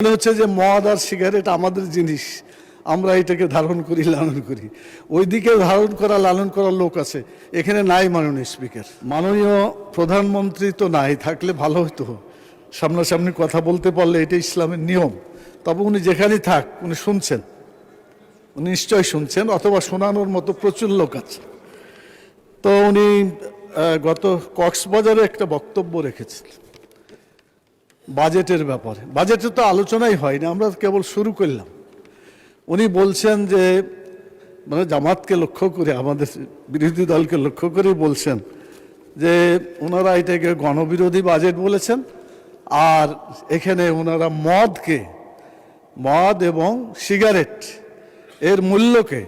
মনে হচ্ছে যে মদ আর সিগারেট আমাদের জিনিস, আমরা এটাকে ধারণ করি, লালন করি। ওইদিকে ধারণ করা লালন করার লোক আছে, এখানে নাই মাননীয় স্পিকার। মাননীয় প্রধানমন্ত্রী তো নাই, থাকলে ভালো হতো, সামনাসামনি কথা বলতে পারলে এটা ইসলামের নিয়ম। তবে উনি যেখানেই থাক উনি শুনছেন, উনি নিশ্চয় শুনছেন, অথবা শোনানোর মতো প্রচুর লোক আছে। তো উনি গত কক্সবাজারে একটা বক্তব্য রেখেছেন বাজেটের ব্যাপারে। বাজেটে তো আলোচনাই হয়নি, আমরা কেবল শুরু করলাম। উনি বলছেন যে মানে জামাতকে লক্ষ্য করে, আমাদের বিরোধী দলকে লক্ষ্য করেই বলছেন যে ওনারা এটাকে গণবিরোধী বাজেট বলেছেন, আর এখানে ওনারা মদ এবং সিগারেট এর মূল্যকে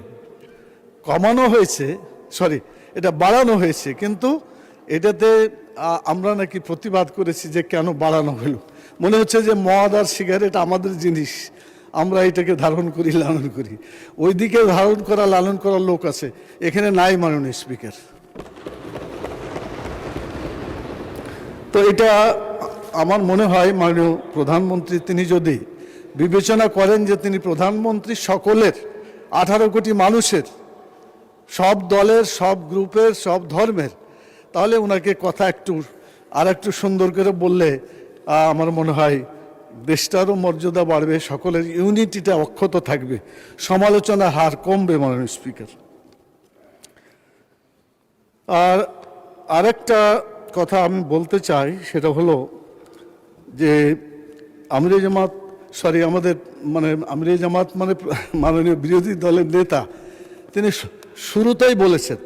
কমানো হয়েছে, এটা বাড়ানো হয়েছে, কিন্তু এটাতে আমরা নাকি প্রতিবাদ করেছি যে কেন বাড়ানো হলো। মনে হচ্ছে যে মদ আর সিগারেট আমাদের জিনিস, আমরা এটাকে ধারণ করি, লালন করি। ওইদিকে ধারণ করা লালন করার লোক আছে, এখানে নাই মাননীয় স্পিকার। তো এটা আমার মনে হয় মাননীয় প্রধানমন্ত্রী তিনি যদি বিবেচনা করেন যে তিনি প্রধানমন্ত্রী সকলের, 18 কোটি মানুষের, সব দলের, সব গ্রুপের, সব ধর্মের, তাহলে ওনাকে কথা একটু সুন্দর করে বললে আমার মনে হয় দেশটারও মর্যাদা বাড়বে, সকলের ইউনিটিটা অক্ষত থাকবে, সমালোচনার হার কমবে মাননীয় স্পিকার। আর আরেকটা কথা আমি বলতে চাই, সেটা হলো যে আমিরে জামাত মানে মাননীয় বিরোধী দলের নেতা তিনি শুরুতেই বলেছেন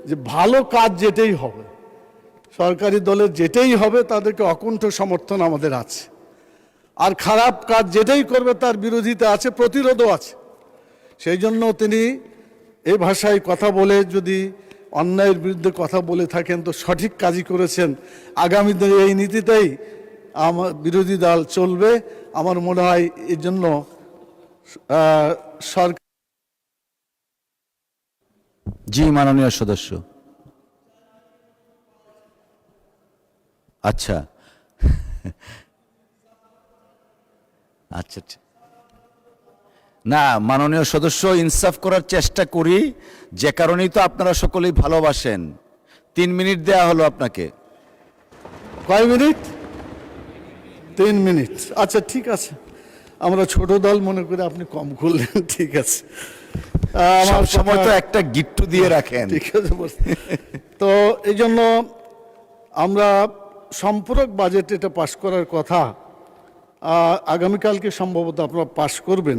যে ভালো কাজ যেটাই হবে, সরকারি দলের যেটাই হবে তাদেরকে অকুণ্ঠ সমর্থন আমাদের আছে, আর খারাপ কাজ যেটাই করবে তার বিরোধিতা আছে, প্রতিরোধও আছে। সেই জন্য তিনি এই ভাষায় কথা বলে যদি অন্যায়ের বিরুদ্ধে কথা বলে থাকেন তো সঠিক কাজই করেছেন। আগামী দিনে এই নীতিতেই আমার বিরোধী দল চলবে। আমার মনে হয় এর জন্য সরকার। জি মাননীয় সদস্য। আচ্ছা আচ্ছা, না মাননীয় সদস্য, ইনসাফ করার চেষ্টা করি, যে কারণেই তো আপনারা সকলেই ভালোবাসেন। 3 মিনিট দেয়া হলো আপনাকে। কয় মিনিট? 3 মিনিট। আচ্ছা ঠিক আছে, আমরা ছোট দল মনে করে আপনি কম করলেন, ঠিক আছে। আমার সময় তো একটা গিট্টু দিয়ে রাখেন, ঠিক আছে। তো এই জন্য আমরা সম্পূরক বাজেট এটা পাশ করার কথা, আগামীকালকে সম্ভবত আপনারা পাশ করবেন,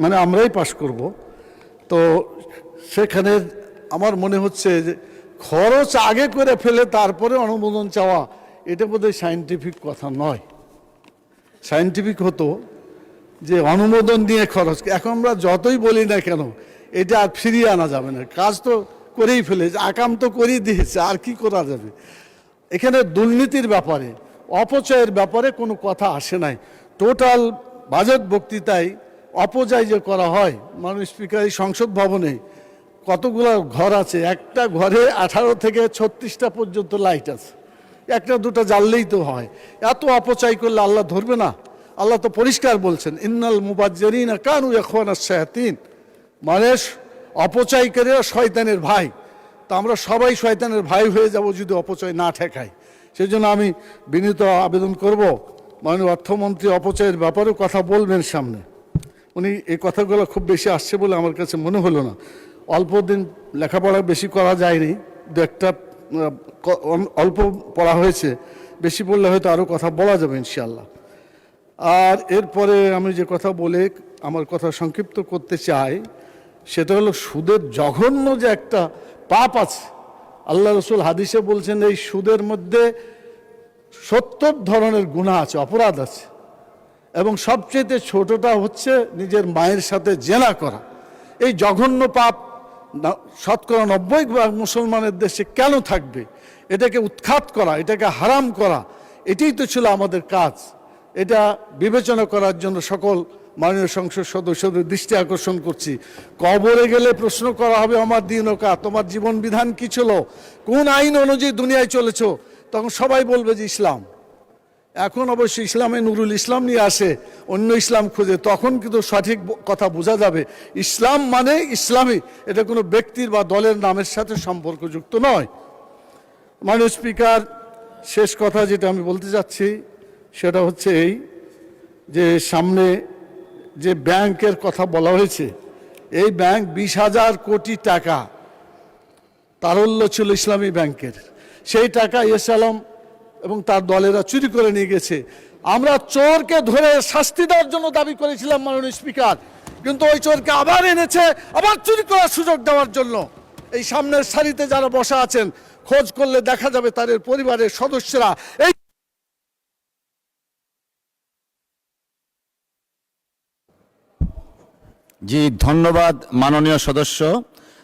মানে আমরাই পাশ করব। তো সেখানে আমার মনে হচ্ছে যে খরচ আগে করে ফেলে তারপরে অনুমোদন চাওয়া, এটা বোধহয় সায়েন্টিফিক কথা নয়। সায়েন্টিফিক হতো যে অনুমোদন দিয়ে খরচ। এখন আমরা যতই বলি না কেন, এটা আর ফিরিয়ে আনা যাবে না, কাজ তো করেই ফেলেছে, আকাম তো করেই দিয়েছে, আর কি করা যাবে। এখানে দুর্নীতির ব্যাপারে, অপচয়ের ব্যাপারে কোনো কথা আসে নাই। টোটাল বাজেট বক্তৃতায় অপচয় যে করা হয়, মাননীয় স্পিকার এই সংসদ ভবনে কতগুলো ঘর আছে, একটা ঘরে 18 থেকে 36টা পর্যন্ত লাইট আছে, একটা দুটো জ্বাললেই তো হয়। এত অপচয় করলে আল্লাহ ধরবে না? আল্লাহ তো পরিষ্কার বলছেন, ইন্নাল মুবাজ্জিরিনা কানু ইখওয়ানাশ শায়াতিন, মানে অপচয়কারীরা শয়তানের ভাই। তা আমরা সবাই শয়তানের ভাই হয়ে যাব যদি অপচয় না ঠেকাই। সেই জন্য আমি বিনীত আবেদন করব, মাননীয় অর্থমন্ত্রী অপচয়ের ব্যাপারেও কথা বলবেন সামনে। উনি এই কথাগুলো খুব বেশি আসছে বলে আমার কাছে মনে হলো না। অল্প দিন লেখাপড়া বেশি করা যায়নি, দু একটা অল্প পড়া হয়েছে, বেশি পড়লে হয়তো আরও কথা বলা যাবে ইনশাআল্লাহ। আর এরপরে আমি যে কথা বলে আমার কথা সংক্ষিপ্ত করতে চাই, সেটা হলো সুদের জঘন্য যে একটা পাপ আছে। আল্লাহ রসুল হাদিসে বলছেন এই সুদের মধ্যে 70 ধরনের গুনাহ আছে, অপরাধ আছে, এবং সবচেয়ে ছোটটা হচ্ছে নিজের মায়ের সাথে জেনা করা। এই জঘন্য পাপ শতকরা 90% মুসলমানের দেশে কেন থাকবে? এটাকে উৎখাত করা, এটাকে হারাম করা, এটাই তো ছিল আমাদের কাজ। এটা বিবেচনা করার জন্য সকল মাননীয় সংসদ সদস্যদের দৃষ্টি আকর্ষণ করছি। কবরে গেলে প্রশ্ন করা হবে, আমার দিনকা, তোমার জীবন বিধান কি ছিল, কোন আইন অনুযায়ী দুনিয়ায় চলেছ, তখন সবাই বলবে যে ইসলাম। এখন অবশ্য ইসলামে নুরুল ইসলাম নিয়ে আসে, অন্য ইসলাম খুঁজে, তখন কিন্তু সঠিক কথা বোঝা যাবে। ইসলাম মানে ইসলামী, এটা কোনো ব্যক্তির বা দলের নামের সাথে সম্পর্কযুক্ত নয়। মাননীয় স্পিকার, শেষ কথা যেটা আমি বলতে চাচ্ছি সেটা হচ্ছে এই যে সামনে যে ব্যাংকের কথা বলা হয়েছে, এই ব্যাংক 20,000 কোটি টাকা তারল্য ছিল ইসলামী ব্যাংকের, সেই টাকা এস আলম এবং তার দলেরা চুরি করে নিয়ে গেছে। আমরা চোরকে ধরে শাস্তি দেওয়ার জন্য দাবি করেছিলাম মাননীয় স্পিকার, কিন্তু ওই চোরকে আবার এনেছে আবার চুরি করার সুযোগ দেওয়ার জন্য। এই সামনের সারিতে যারা বসা আছেন, খোঁজ করলে দেখা যাবে তাদের পরিবারের সদস্যরা এই জি, ধন্যবাদ মাননীয় সদস্য।